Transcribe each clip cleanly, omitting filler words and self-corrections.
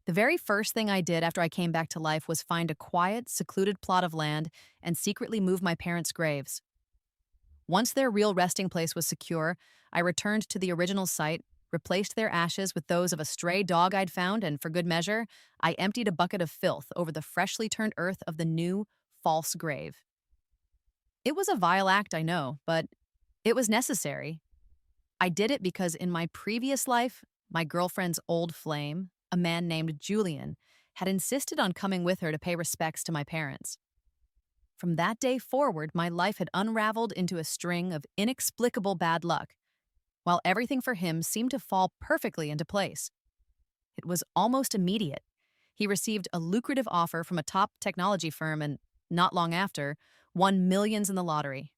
The very first thing I did after I came back to life was find a quiet, secluded plot of land and secretly move my parents' graves. Once their real resting place was secure, I returned to the original site, replaced their ashes with those of a stray dog I'd found, and for good measure, I emptied a bucket of filth over the freshly turned earth of the new, false grave. It was a vile act, I know, but it was necessary. I did it because in my previous life, my girlfriend's old flame, a man named Julian, had insisted on coming with her to pay respects to my parents. From that day forward, my life had unraveled into a string of inexplicable bad luck, while everything for him seemed to fall perfectly into place. It was almost immediate. He received a lucrative offer from a top technology firm and, not long after, won millions in the lottery.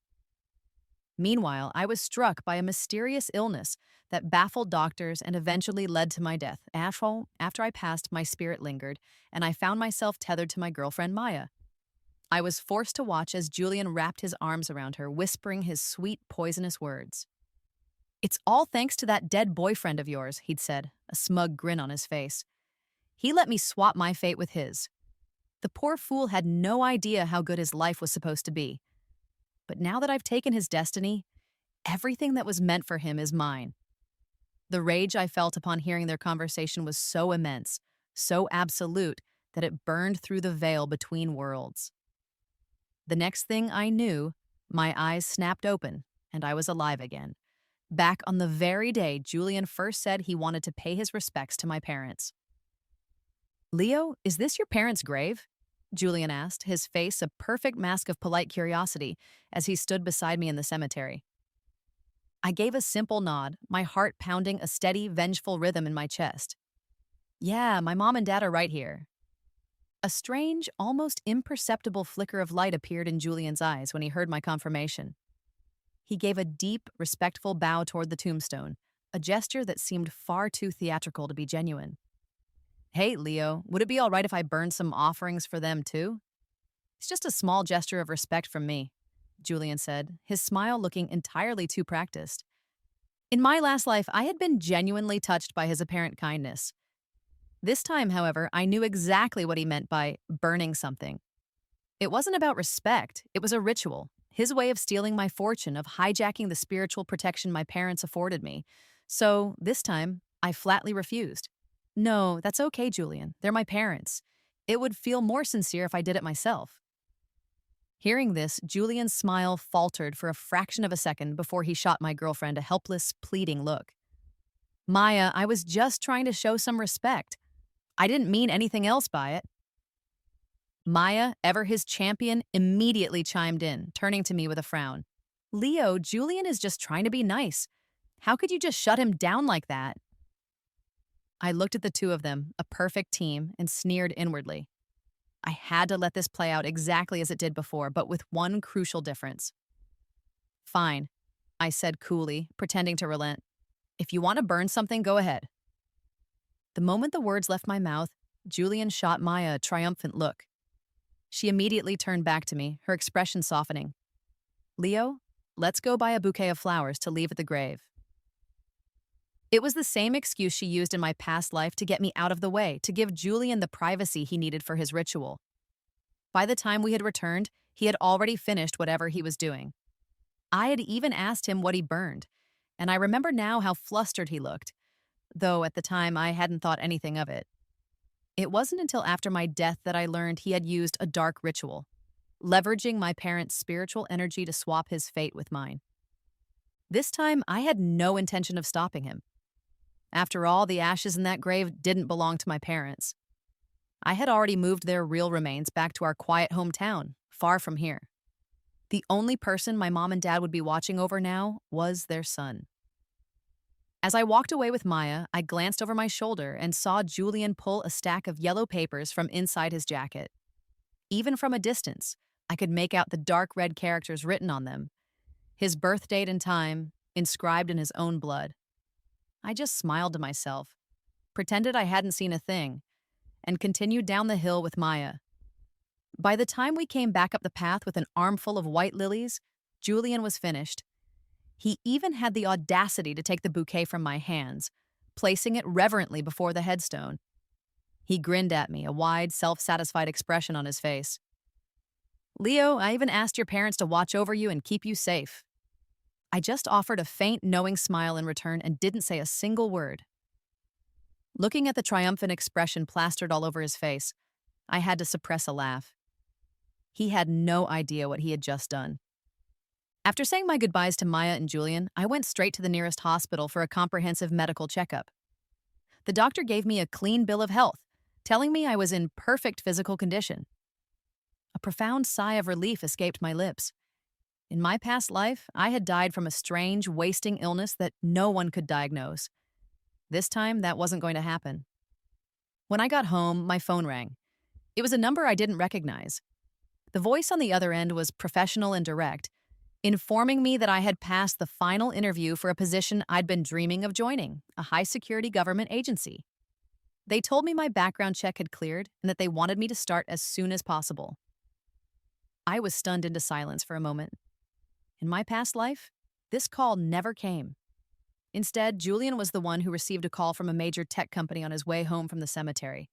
Meanwhile, I was struck by a mysterious illness that baffled doctors and eventually led to my death. After I passed, my spirit lingered, and I found myself tethered to my girlfriend Maya. I was forced to watch as Julian wrapped his arms around her, whispering his sweet, poisonous words. "It's all thanks to that dead boyfriend of yours," he'd said, a smug grin on his face. "He let me swap my fate with his." The poor fool had no idea how good his life was supposed to be. But now that I've taken his destiny, everything that was meant for him is mine. The rage I felt upon hearing their conversation was so immense, so absolute, that it burned through the veil between worlds. The next thing I knew, my eyes snapped open, and I was alive again. Back on the very day Julian first said he wanted to pay his respects to my parents. "Leo, is this your parents' grave?" Julian asked, his face a perfect mask of polite curiosity as he stood beside me in the cemetery. I gave a simple nod, my heart pounding a steady, vengeful rhythm in my chest. "Yeah, my mom and dad are right here." A strange, almost imperceptible flicker of light appeared in Julian's eyes when he heard my confirmation. He gave a deep, respectful bow toward the tombstone, a gesture that seemed far too theatrical to be genuine. "Hey, Leo, would it be all right if I burned some offerings for them too?" "It's just a small gesture of respect from me," Julian said, his smile looking entirely too practiced. In my last life, I had been genuinely touched by his apparent kindness. This time, however, I knew exactly what he meant by burning something. It wasn't about respect, it was a ritual, his way of stealing my fortune, of hijacking the spiritual protection my parents afforded me. So, this time, I flatly refused. "No, that's okay, Julian. They're my parents. It would feel more sincere if I did it myself." Hearing this, Julian's smile faltered for a fraction of a second before he shot my girlfriend a helpless, pleading look. "Maya, I was just trying to show some respect. I didn't mean anything else by it." Maya, ever his champion, immediately chimed in, turning to me with a frown. "Leo, Julian is just trying to be nice. How could you just shut him down like that?" I looked at the two of them, a perfect team, and sneered inwardly. I had to let this play out exactly as it did before, but with one crucial difference. "Fine," I said coolly, pretending to relent. "If you want to burn something, go ahead." The moment the words left my mouth, Julian shot Maya a triumphant look. She immediately turned back to me, her expression softening. "Leo, let's go buy a bouquet of flowers to leave at the grave." It was the same excuse she used in my past life to get me out of the way, to give Julian the privacy he needed for his ritual. By the time we had returned, he had already finished whatever he was doing. I had even asked him what he burned, and I remember now how flustered he looked, though at the time I hadn't thought anything of it. It wasn't until after my death that I learned he had used a dark ritual, leveraging my parents' spiritual energy to swap his fate with mine. This time, I had no intention of stopping him. After all, the ashes in that grave didn't belong to my parents. I had already moved their real remains back to our quiet hometown, far from here. The only person my mom and dad would be watching over now was their son. As I walked away with Maya, I glanced over my shoulder and saw Julian pull a stack of yellow papers from inside his jacket. Even from a distance, I could make out the dark red characters written on them, his birth date and time, inscribed in his own blood. I just smiled to myself, pretended I hadn't seen a thing, and continued down the hill with Maya. By the time we came back up the path with an armful of white lilies, Julian was finished. He even had the audacity to take the bouquet from my hands, placing it reverently before the headstone. He grinned at me, a wide, self-satisfied expression on his face. Leo, I even asked your parents to watch over you and keep you safe. I just offered a faint, knowing smile in return and didn't say a single word. Looking at the triumphant expression plastered all over his face, I had to suppress a laugh. He had no idea what he had just done. After saying my goodbyes to Maya and Julian, I went straight to the nearest hospital for a comprehensive medical checkup. The doctor gave me a clean bill of health, telling me I was in perfect physical condition. A profound sigh of relief escaped my lips. In my past life, I had died from a strange, wasting illness that no one could diagnose. This time, that wasn't going to happen. When I got home, my phone rang. It was a number I didn't recognize. The voice on the other end was professional and direct, informing me that I had passed the final interview for a position I'd been dreaming of joining, a high-security government agency. They told me my background check had cleared and that they wanted me to start as soon as possible. I was stunned into silence for a moment. In my past life, this call never came. Instead, Julian was the one who received a call from a major tech company on his way home from the cemetery.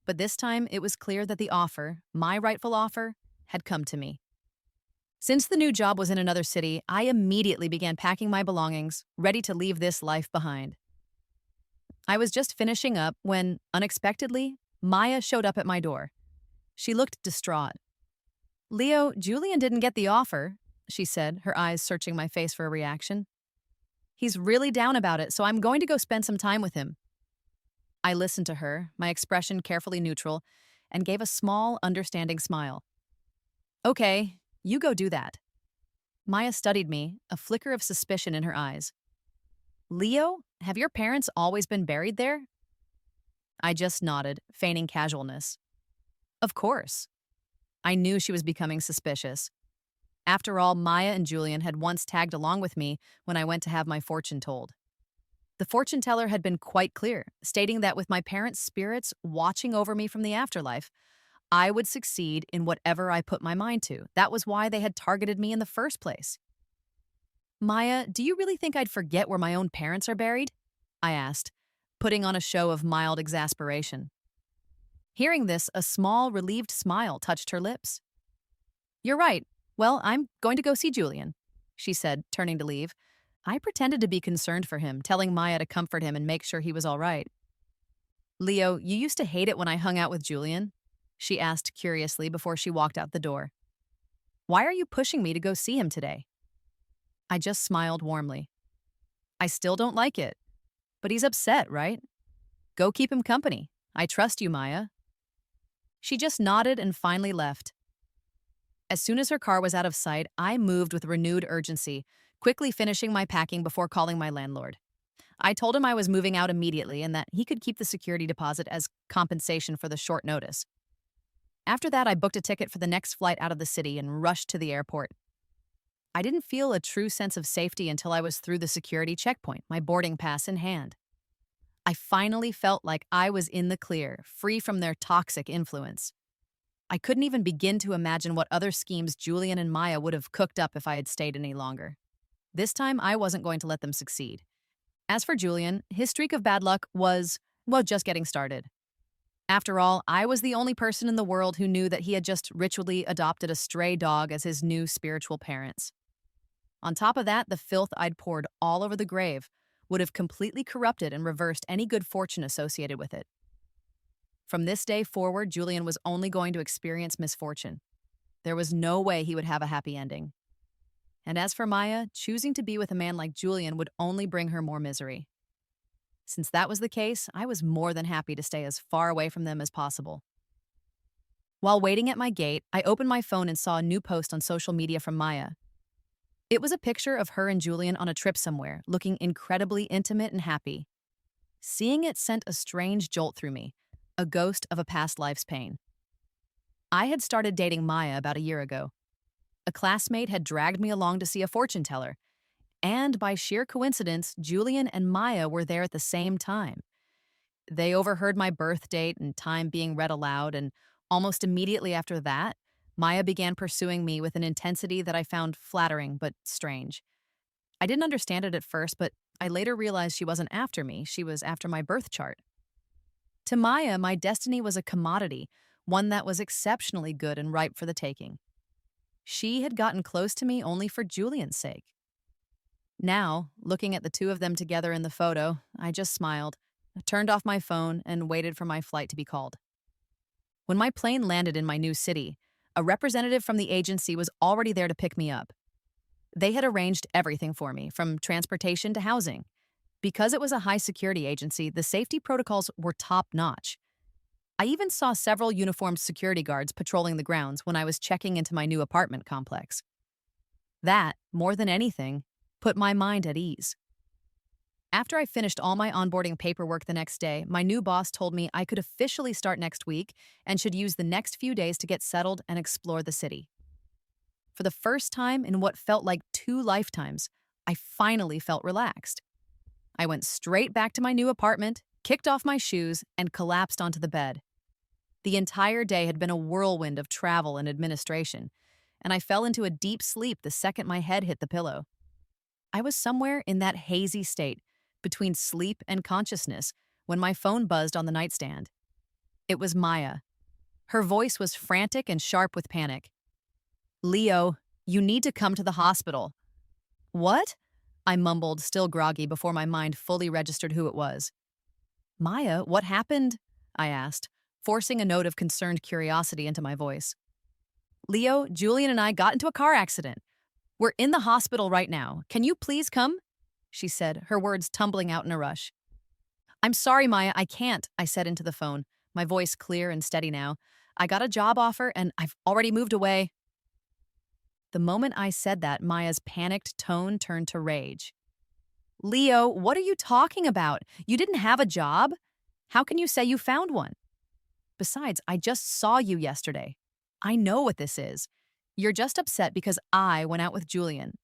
But this time, it was clear that the offer, my rightful offer, had come to me. Since the new job was in another city, I immediately began packing my belongings, ready to leave this life behind. I was just finishing up when, unexpectedly, Maya showed up at my door. She looked distraught. Leo, Julian didn't get the offer, she said, her eyes searching my face for a reaction. He's really down about it, so I'm going to go spend some time with him. I listened to her, my expression carefully neutral, and gave a small, understanding smile. Okay, you go do that. Maya studied me, a flicker of suspicion in her eyes. Leo, have your parents always been buried there? I just nodded, feigning casualness. Of course. I knew she was becoming suspicious. After all, Maya and Julian had once tagged along with me when I went to have my fortune told. The fortune teller had been quite clear, stating that with my parents' spirits watching over me from the afterlife, I would succeed in whatever I put my mind to. That was why they had targeted me in the first place. Maya, do you really think I'd forget where my own parents are buried? I asked, putting on a show of mild exasperation. Hearing this, a small, relieved smile touched her lips. You're right. Well, I'm going to go see Julian, she said, turning to leave. I pretended to be concerned for him, telling Maya to comfort him and make sure he was all right. Leo, you used to hate it when I hung out with Julian? She asked curiously before she walked out the door. Why are you pushing me to go see him today? I just smiled warmly. I still don't like it. But he's upset, right? Go keep him company. I trust you, Maya. She just nodded and finally left. As soon as her car was out of sight, I moved with renewed urgency, quickly finishing my packing before calling my landlord. I told him I was moving out immediately and that he could keep the security deposit as compensation for the short notice. After that, I booked a ticket for the next flight out of the city and rushed to the airport. I didn't feel a true sense of safety until I was through the security checkpoint, my boarding pass in hand. I finally felt like I was in the clear, free from their toxic influence. I couldn't even begin to imagine what other schemes Julian and Maya would have cooked up if I had stayed any longer. This time, I wasn't going to let them succeed. As for Julian, his streak of bad luck was, well, just getting started. After all, I was the only person in the world who knew that he had just ritually adopted a stray dog as his new spiritual parents. On top of that, the filth I'd poured all over the grave would have completely corrupted and reversed any good fortune associated with it. From this day forward, Julian was only going to experience misfortune. There was no way he would have a happy ending. And as for Maya, choosing to be with a man like Julian would only bring her more misery. Since that was the case, I was more than happy to stay as far away from them as possible. While waiting at my gate, I opened my phone and saw a new post on social media from Maya. It was a picture of her and Julian on a trip somewhere, looking incredibly intimate and happy. Seeing it sent a strange jolt through me, a ghost of a past life's pain. I had started dating Maya about a year ago. A classmate had dragged me along to see a fortune teller, and by sheer coincidence, Julian and Maya were there at the same time. They overheard my birth date and time being read aloud, and almost immediately after that, Maya began pursuing me with an intensity that I found flattering but strange. I didn't understand it at first, but I later realized she wasn't after me, she was after my birth chart. To Maya, my destiny was a commodity, one that was exceptionally good and ripe for the taking. She had gotten close to me only for Julian's sake. Now, looking at the two of them together in the photo, I just smiled, turned off my phone, and waited for my flight to be called. When my plane landed in my new city, a representative from the agency was already there to pick me up. They had arranged everything for me, from transportation to housing. Because it was a high security agency, the safety protocols were top notch. I even saw several uniformed security guards patrolling the grounds when I was checking into my new apartment complex. That, more than anything, put my mind at ease. After I finished all my onboarding paperwork the next day, my new boss told me I could officially start next week and should use the next few days to get settled and explore the city. For the first time in what felt like 2 lifetimes, I finally felt relaxed. I went straight back to my new apartment, kicked off my shoes, and collapsed onto the bed. The entire day had been a whirlwind of travel and administration, and I fell into a deep sleep the second my head hit the pillow. I was somewhere in that hazy state, between sleep and consciousness, when my phone buzzed on the nightstand. It was Maya. Her voice was frantic and sharp with panic. "Leo, you need to come to the hospital." "What?" I mumbled, still groggy, before my mind fully registered who it was. "Maya, what happened?" I asked, forcing a note of concerned curiosity into my voice. "Leo, Julian and I got into a car accident. We're in the hospital right now. Can you please come?" she said, her words tumbling out in a rush. "I'm sorry, Maya, I can't," I said into the phone, my voice clear and steady now. "I got a job offer and I've already moved away." The moment I said that, Maya's panicked tone turned to rage. "Leo, what are you talking about? You didn't have a job? How can you say you found one? Besides, I just saw you yesterday. I know what this is. You're just upset because I went out with Julian."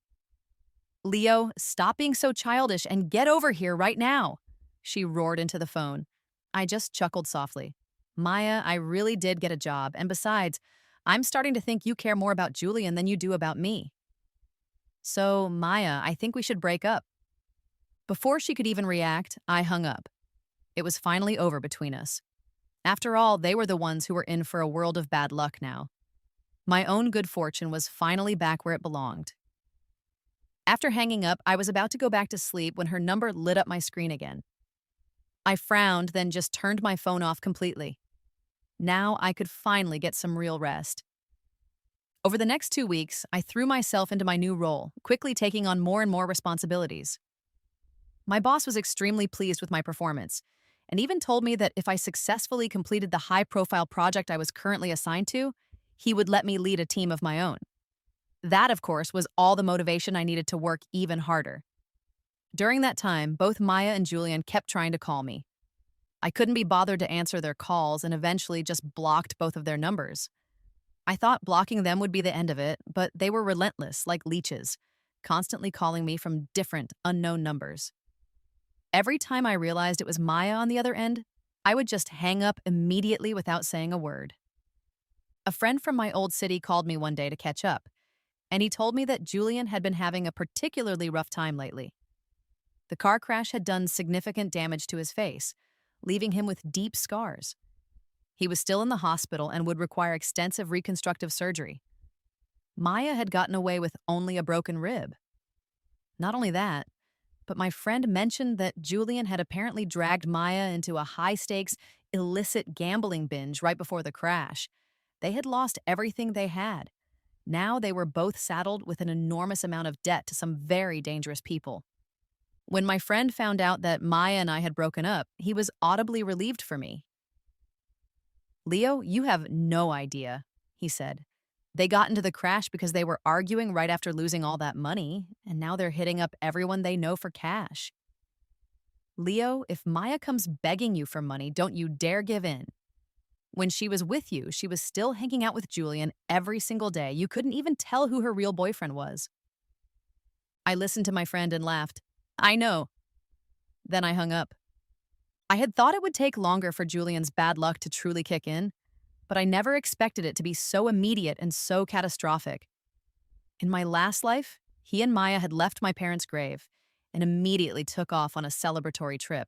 "Leo, stop being so childish and get over here right now," she roared into the phone. I just chuckled softly. "Maya, I really did get a job, and besides, I'm starting to think you care more about Julian than you do about me. So, Maya, I think we should break up." Before she could even react, I hung up. It was finally over between us. After all, they were the ones who were in for a world of bad luck now. My own good fortune was finally back where it belonged. After hanging up, I was about to go back to sleep when her number lit up my screen again. I frowned, then just turned my phone off completely. Now I could finally get some real rest. Over the next 2 weeks, I threw myself into my new role, quickly taking on more and more responsibilities. My boss was extremely pleased with my performance, and even told me that if I successfully completed the high-profile project I was currently assigned to, he would let me lead a team of my own. That, of course, was all the motivation I needed to work even harder. During that time, both Maya and Julian kept trying to call me. I couldn't be bothered to answer their calls and eventually just blocked both of their numbers. I thought blocking them would be the end of it, but they were relentless, like leeches, constantly calling me from different, unknown numbers. Every time I realized it was Maya on the other end, I would just hang up immediately without saying a word. A friend from my old city called me one day to catch up, and he told me that Julian had been having a particularly rough time lately. The car crash had done significant damage to his face, leaving him with deep scars. He was still in the hospital and would require extensive reconstructive surgery. Maya had gotten away with only a broken rib. Not only that, but my friend mentioned that Julian had apparently dragged Maya into a high-stakes, illicit gambling binge right before the crash. They had lost everything they had. Now they were both saddled with an enormous amount of debt to some very dangerous people. When my friend found out that Maya and I had broken up, he was audibly relieved for me. "Leo, you have no idea," he said. "They got into the crash because they were arguing right after losing all that money, and now they're hitting up everyone they know for cash. Leo, if Maya comes begging you for money, don't you dare give in. When she was with you, she was still hanging out with Julian every single day. You couldn't even tell who her real boyfriend was." I listened to my friend and laughed. "I know." Then I hung up. I had thought it would take longer for Julian's bad luck to truly kick in, but I never expected it to be so immediate and so catastrophic. In my last life, he and Maya had left my parents' grave and immediately took off on a celebratory trip.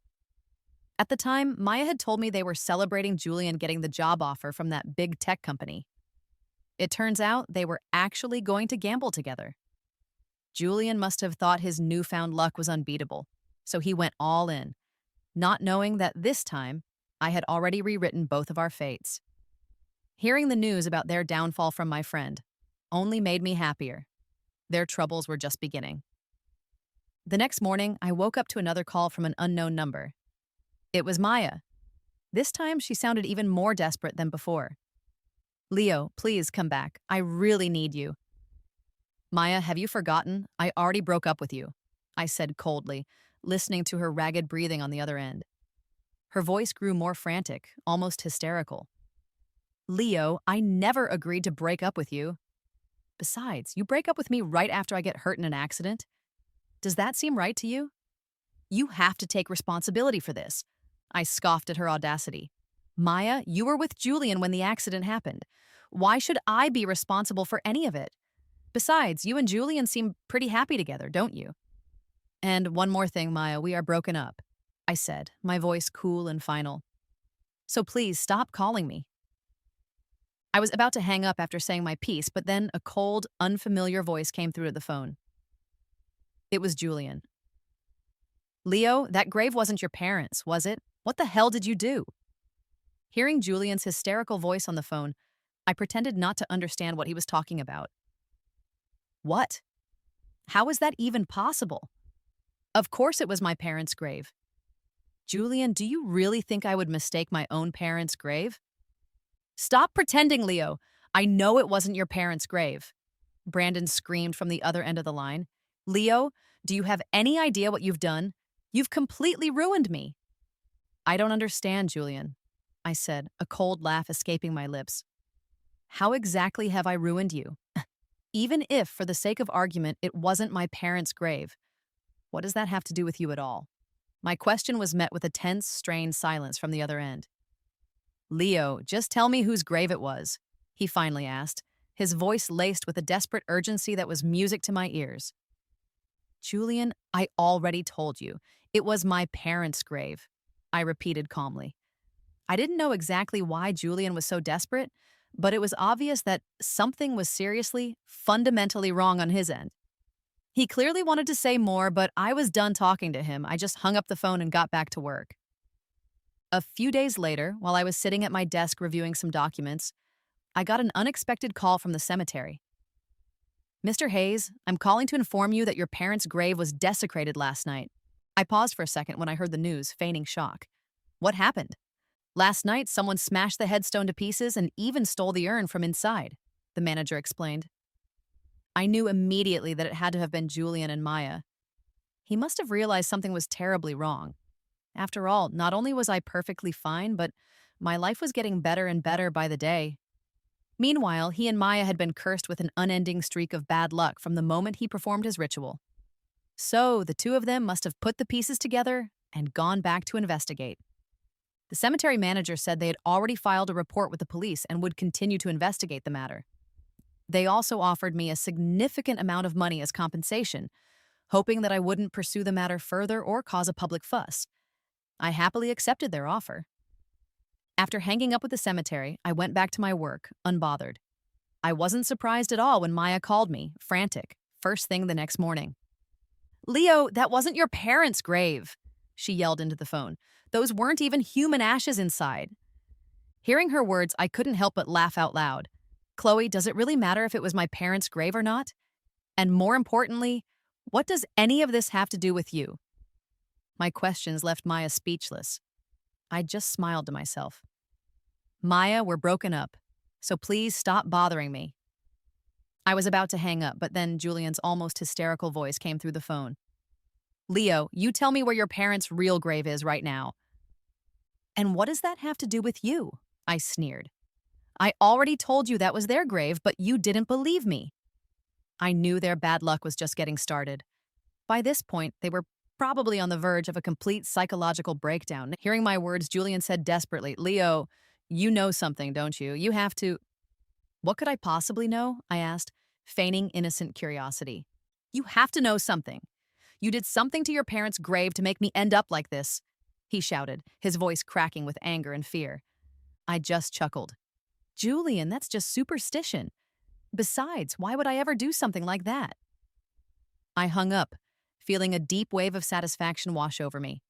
At the time, Maya had told me they were celebrating Julian getting the job offer from that big tech company. It turns out they were actually going to gamble together. Julian must have thought his newfound luck was unbeatable, so he went all in, not knowing that this time I had already rewritten both of our fates. Hearing the news about their downfall from my friend only made me happier. Their troubles were just beginning. The next morning, I woke up to another call from an unknown number. It was Maya. This time, she sounded even more desperate than before. "Leo, please come back. I really need you." "Maya, have you forgotten? I already broke up with you," I said coldly, listening to her ragged breathing on the other end. Her voice grew more frantic, almost hysterical. "Leo, I never agreed to break up with you. Besides, you break up with me right after I get hurt in an accident. Does that seem right to you? You have to take responsibility for this." I scoffed at her audacity. "Maya, you were with Julian when the accident happened. Why should I be responsible for any of it? Besides, you and Julian seem pretty happy together, don't you?" "And one more thing, Maya, we are broken up," I said, my voice cool and final. "So please stop calling me." I was about to hang up after saying my piece, but then a cold, unfamiliar voice came through to the phone. It was Julian. "Leo, that grave wasn't your parents', was it? What the hell did you do?" Hearing Julian's hysterical voice on the phone, I pretended not to understand what he was talking about. "What? How is that even possible? Of course it was my parents' grave. Julian, do you really think I would mistake my own parents' grave?" "Stop pretending, Leo. I know it wasn't your parents' grave," Brandon screamed from the other end of the line. "Leo, do you have any idea what you've done? You've completely ruined me." "I don't understand, Julian," I said, a cold laugh escaping my lips. "How exactly have I ruined you? Even if, for the sake of argument, it wasn't my parents' grave, what does that have to do with you at all?" My question was met with a tense, strained silence from the other end. "Leo, just tell me whose grave it was," he finally asked, his voice laced with a desperate urgency that was music to my ears. "Julian, I already told you. It was my parents' grave," I repeated calmly. I didn't know exactly why Julian was so desperate, but it was obvious that something was seriously, fundamentally wrong on his end. He clearly wanted to say more, but I was done talking to him. I just hung up the phone and got back to work. A few days later, while I was sitting at my desk reviewing some documents, I got an unexpected call from the cemetery. "Mr. Hayes, I'm calling to inform you that your parents' grave was desecrated last night." I paused for a second when I heard the news, feigning shock. "What happened?" "Last night, someone smashed the headstone to pieces and even stole the urn from inside," the manager explained. I knew immediately that it had to have been Julian and Maya. He must have realized something was terribly wrong. After all, not only was I perfectly fine, but my life was getting better and better by the day. Meanwhile, he and Maya had been cursed with an unending streak of bad luck from the moment he performed his ritual. So, the two of them must have put the pieces together and gone back to investigate. The cemetery manager said they had already filed a report with the police and would continue to investigate the matter. They also offered me a significant amount of money as compensation, hoping that I wouldn't pursue the matter further or cause a public fuss. I happily accepted their offer. After hanging up with the cemetery, I went back to my work, unbothered. I wasn't surprised at all when Maya called me, frantic, first thing the next morning. "Leo, that wasn't your parents' grave," she yelled into the phone. "Those weren't even human ashes inside." Hearing her words, I couldn't help but laugh out loud. "Chloe, does it really matter if it was my parents' grave or not? And more importantly, what does any of this have to do with you?" My questions left Maya speechless. I just smiled to myself. "Maya, we're broken up, so please stop bothering me." I was about to hang up, but then Julian's almost hysterical voice came through the phone. "Leo, you tell me where your parents' real grave is right now." "And what does that have to do with you?" I sneered. "I already told you that was their grave, but you didn't believe me." I knew their bad luck was just getting started. By this point, they were probably on the verge of a complete psychological breakdown. Hearing my words, Julian said desperately, "Leo, you know something, don't you? You have to—" "What could I possibly know?" I asked, feigning innocent curiosity. "You have to know something. You did something to your parents' grave to make me end up like this." he shouted, his voice cracking with anger and fear. I just chuckled. Julian, that's just superstition. Besides, why would I ever do something like that? I hung up, feeling a deep wave of satisfaction wash over me.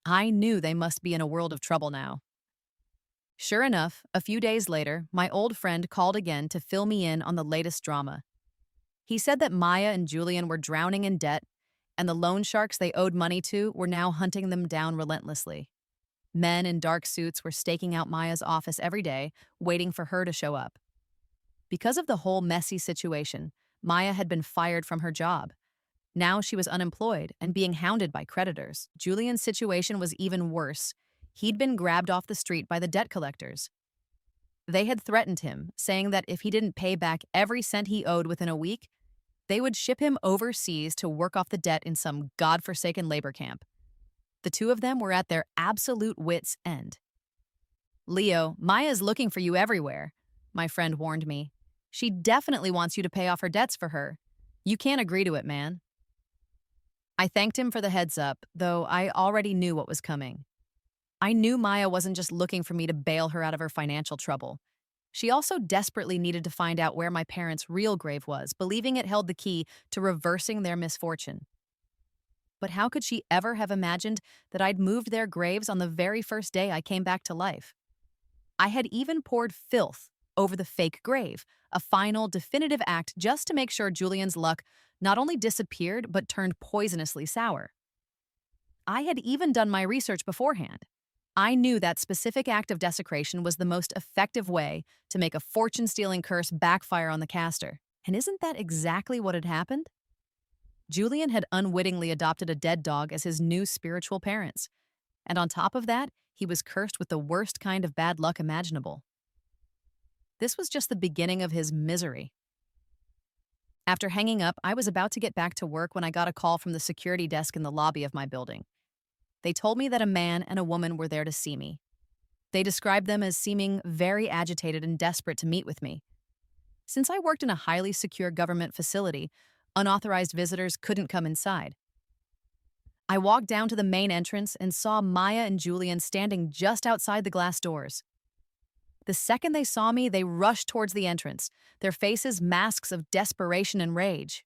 I knew they must be in a world of trouble now. Sure enough, a few days later, my old friend called again to fill me in on the latest drama. He said that Maya and Julian were drowning in debt, and the loan sharks they owed money to were now hunting them down relentlessly. Men in dark suits were staking out Maya's office every day, waiting for her to show up. Because of the whole messy situation, Maya had been fired from her job. Now she was unemployed and being hounded by creditors. Julian's situation was even worse. He'd been grabbed off the street by the debt collectors. They had threatened him, saying that if he didn't pay back every cent he owed within a week, they would ship him overseas to work off the debt in some godforsaken labor camp. The two of them were at their absolute wits' end. Leo, Maya's looking for you everywhere, my friend warned me. She definitely wants you to pay off her debts for her. You can't agree to it, man. I thanked him for the heads up, though I already knew what was coming. I knew Maya wasn't just looking for me to bail her out of her financial trouble. She also desperately needed to find out where my parents' real grave was, believing it held the key to reversing their misfortune. But how could she ever have imagined that I'd moved their graves on the very first day I came back to life? I had even poured filth over the fake grave, a final, definitive act just to make sure Julian's luck not only disappeared but turned poisonously sour. I had even done my research beforehand. I knew that specific act of desecration was the most effective way to make a fortune-stealing curse backfire on the caster. And isn't that exactly what had happened? Julian had unwittingly adopted a dead dog as his new spiritual parents. And on top of that, he was cursed with the worst kind of bad luck imaginable. This was just the beginning of his misery. After hanging up, I was about to get back to work when I got a call from the security desk in the lobby of my building. They told me that a man and a woman were there to see me. They described them as seeming very agitated and desperate to meet with me. Since I worked in a highly secure government facility, unauthorized visitors couldn't come inside. I walked down to the main entrance and saw Maya and Julian standing just outside the glass doors. The second they saw me, they rushed towards the entrance, their faces masks of desperation and rage.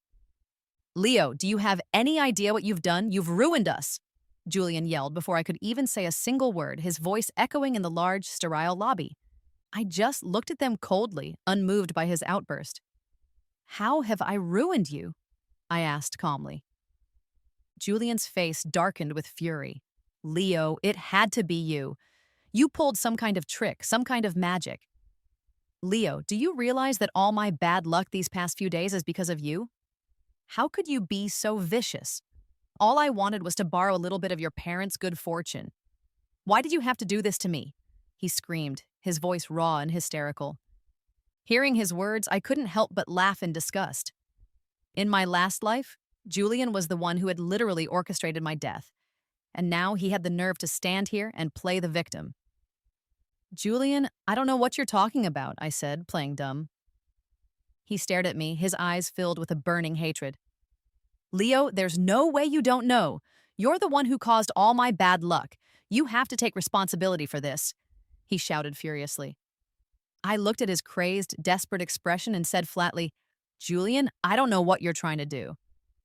Leo, do you have any idea what you've done? You've ruined us, Julian yelled before I could even say a single word, his voice echoing in the large, sterile lobby. I just looked at them coldly, unmoved by his outburst. How have I ruined you? I asked calmly. Julian's face darkened with fury. Leo, it had to be you. You pulled some kind of trick, some kind of magic. Leo, do you realize that all my bad luck these past few days is because of you? How could you be so vicious? All I wanted was to borrow a little bit of your parents' good fortune. Why did you have to do this to me? He screamed, his voice raw and hysterical. Hearing his words, I couldn't help but laugh in disgust. In my last life, Julian was the one who had literally orchestrated my death, and now he had the nerve to stand here and play the victim. Julian, I don't know what you're talking about, I said, playing dumb. He stared at me, his eyes filled with a burning hatred. Leo, there's no way you don't know. You're the one who caused all my bad luck. You have to take responsibility for this, he shouted furiously. I looked at his crazed, desperate expression and said flatly, Julian, I don't know what you're trying to do,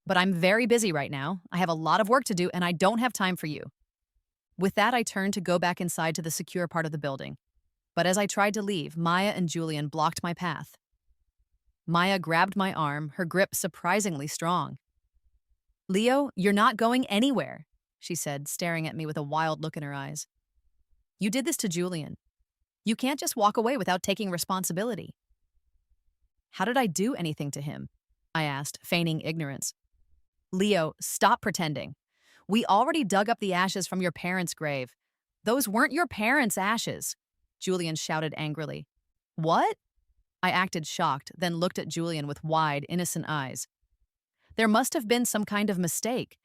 but I'm very busy right now. I have a lot of work to do and I don't have time for you. With that, I turned to go back inside to the secure part of the building. But as I tried to leave, Maya and Julian blocked my path. Maya grabbed my arm, her grip surprisingly strong. Leo, you're not going anywhere, she said, staring at me with a wild look in her eyes. You did this to Julian. You can't just walk away without taking responsibility. How did I do anything to him? I asked, feigning ignorance. Leo, stop pretending. We already dug up the ashes from your parents' grave. Those weren't your parents' ashes, Julian shouted angrily. What? I acted shocked, then looked at Julian with wide, innocent eyes. There must have been some kind of mistake.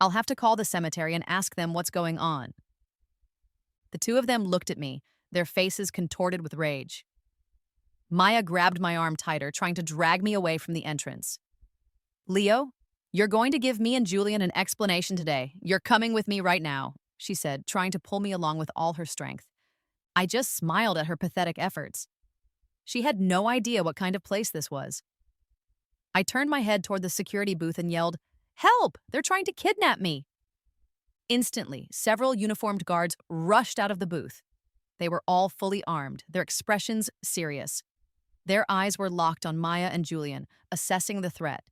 I'll have to call the cemetery and ask them what's going on. The two of them looked at me, their faces contorted with rage. Maya grabbed my arm tighter, trying to drag me away from the entrance. Leo, you're going to give me and Julian an explanation today. You're coming with me right now, she said, trying to pull me along with all her strength. I just smiled at her pathetic efforts. She had no idea what kind of place this was. I turned my head toward the security booth and yelled, "Help! They're trying to kidnap me!" Instantly, several uniformed guards rushed out of the booth. They were all fully armed, their expressions serious. Their eyes were locked on Maya and Julian, assessing the threat.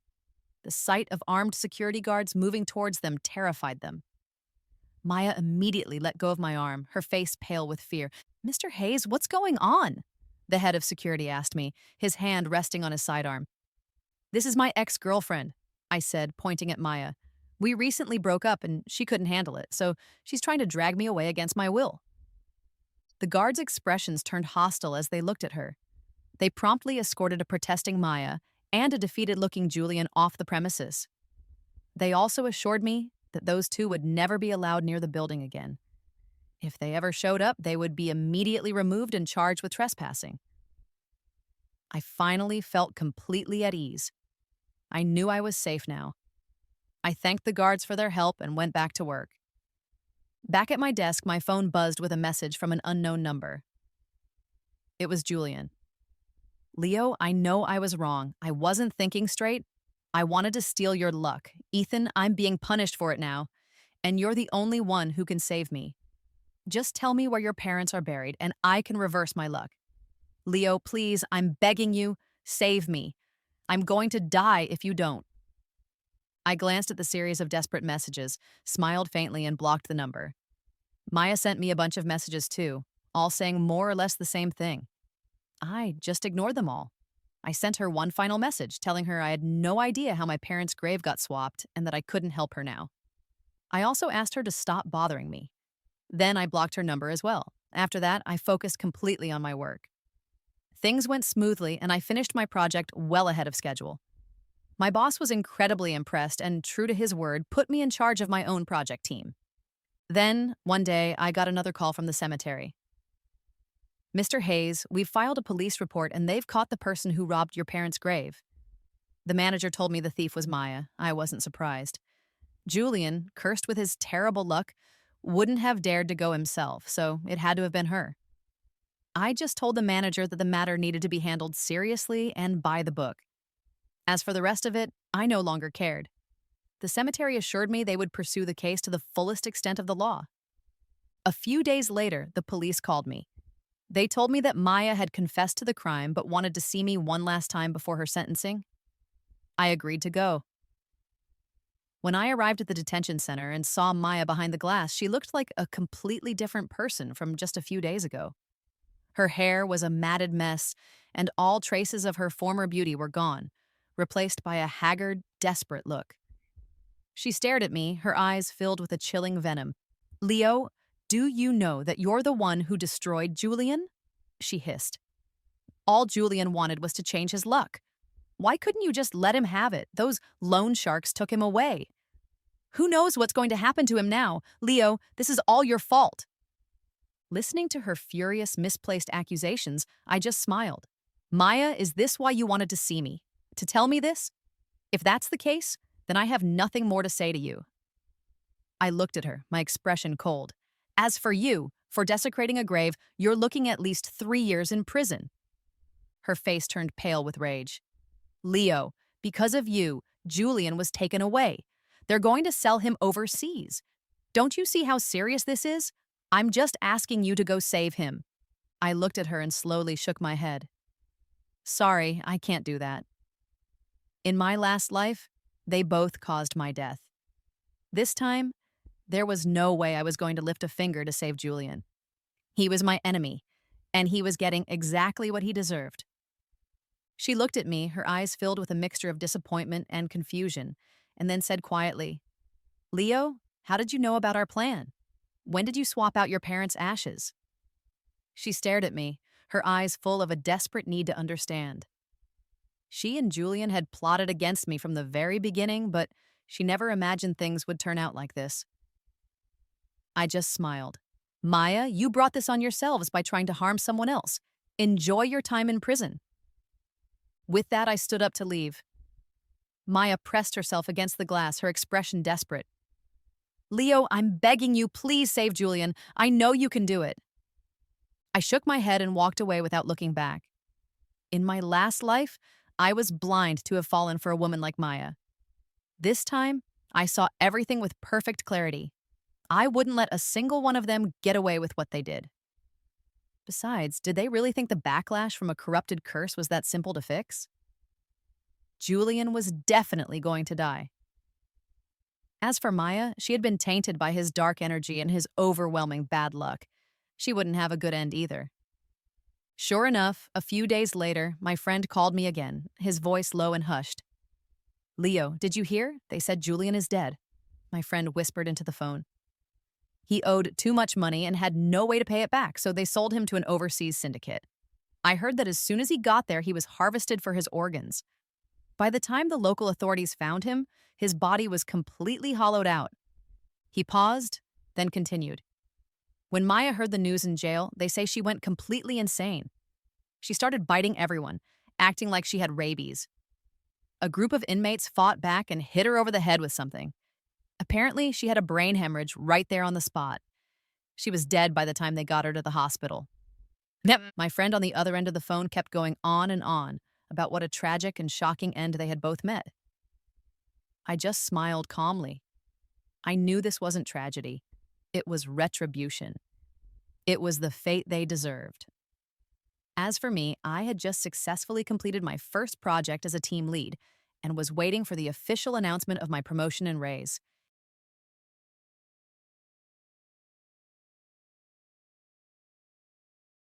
The sight of armed security guards moving towards them terrified them. Maya immediately let go of my arm, her face pale with fear. "Mr. Hayes, what's going on?" The head of security asked me, his hand resting on his sidearm. "This is my ex-girlfriend," I said, pointing at Maya. "We recently broke up and she couldn't handle it, so she's trying to drag me away against my will." The guards' expressions turned hostile as they looked at her. They promptly escorted a protesting Maya and a defeated-looking Julian off the premises. They also assured me that those two would never be allowed near the building again. If they ever showed up, they would be immediately removed and charged with trespassing. I finally felt completely at ease. I knew I was safe now. I thanked the guards for their help and went back to work. Back at my desk, my phone buzzed with a message from an unknown number. It was Julian. "Leo, I know I was wrong. I wasn't thinking straight. I wanted to steal your luck. Ethan, I'm being punished for it now, and you're the only one who can save me. Just tell me where your parents are buried, and I can reverse my luck. Leo, please, I'm begging you, save me. I'm going to die if you don't." I glanced at the series of desperate messages, smiled faintly, and blocked the number. Maya sent me a bunch of messages too, all saying more or less the same thing. I just ignored them all. I sent her one final message telling her I had no idea how my parents' grave got swapped and that I couldn't help her now. I also asked her to stop bothering me. Then I blocked her number as well. After that, I focused completely on my work. Things went smoothly and I finished my project well ahead of schedule. My boss was incredibly impressed and, true to his word, put me in charge of my own project team. Then, one day, I got another call from the cemetery. "Mr. Hayes, we've filed a police report and they've caught the person who robbed your parents' grave." The manager told me the thief was Maya. I wasn't surprised. Julian, cursed with his terrible luck, wouldn't have dared to go himself, so it had to have been her. I just told the manager that the matter needed to be handled seriously and by the book. As for the rest of it, I no longer cared. The cemetery assured me they would pursue the case to the fullest extent of the law. A few days later, the police called me. They told me that Maya had confessed to the crime but wanted to see me one last time before her sentencing. I agreed to go. When I arrived at the detention center and saw Maya behind the glass, she looked like a completely different person from just a few days ago. Her hair was a matted mess, and all traces of her former beauty were gone, replaced by a haggard, desperate look. She stared at me, her eyes filled with a chilling venom. "Leo, do you know that you're the one who destroyed Julian?" she hissed. "All Julian wanted was to change his luck. Why couldn't you just let him have it? Those loan sharks took him away. Who knows what's going to happen to him now? Leo, this is all your fault." Listening to her furious, misplaced accusations, I just smiled. "Maya, is this why you wanted to see me? To tell me this? If that's the case, then I have nothing more to say to you." I looked at her, my expression cold. "As for you, for desecrating a grave, you're looking at least 3 years in prison." Her face turned pale with rage. "Leo, because of you, Julian was taken away. They're going to sell him overseas. Don't you see how serious this is? I'm just asking you to go save him." I looked at her and slowly shook my head. "Sorry, I can't do that. In my last life, they both caused my death. This time, there was no way I was going to lift a finger to save Julian. He was my enemy, and he was getting exactly what he deserved." She looked at me, her eyes filled with a mixture of disappointment and confusion, and then said quietly, "Leo, how did you know about our plan? When did you swap out your parents' ashes?" She stared at me, her eyes full of a desperate need to understand. She and Julian had plotted against me from the very beginning, but she never imagined things would turn out like this. I just smiled. "Maya, you brought this on yourselves by trying to harm someone else. Enjoy your time in prison." With that, I stood up to leave. Maya pressed herself against the glass, her expression desperate. Leo, I'm begging you, please save Julian. I know you can do it. I shook my head and walked away without looking back. In my last life, I was blind to have fallen for a woman like Maya. This time, I saw everything with perfect clarity. I wouldn't let a single one of them get away with what they did. Besides, did they really think the backlash from a corrupted curse was that simple to fix? Julian was definitely going to die. As for Maya, she had been tainted by his dark energy and his overwhelming bad luck. She wouldn't have a good end either. Sure enough, a few days later, my friend called me again, his voice low and hushed. Leo, did you hear? They said Julian is dead. My friend whispered into the phone. He owed too much money and had no way to pay it back, so they sold him to an overseas syndicate. I heard that as soon as he got there, he was harvested for his organs. By the time the local authorities found him, his body was completely hollowed out. He paused, then continued. When Maya heard the news in jail, they say she went completely insane. She started biting everyone, acting like she had rabies. A group of inmates fought back and hit her over the head with something. Apparently, she had a brain hemorrhage right there on the spot. She was dead by the time they got her to the hospital. Yep. My friend on the other end of the phone kept going on and on about what a tragic and shocking end they had both met. I just smiled calmly. I knew this wasn't tragedy. It was retribution. It was the fate they deserved. As for me, I had just successfully completed my first project as a team lead and was waiting for the official announcement of my promotion and raise.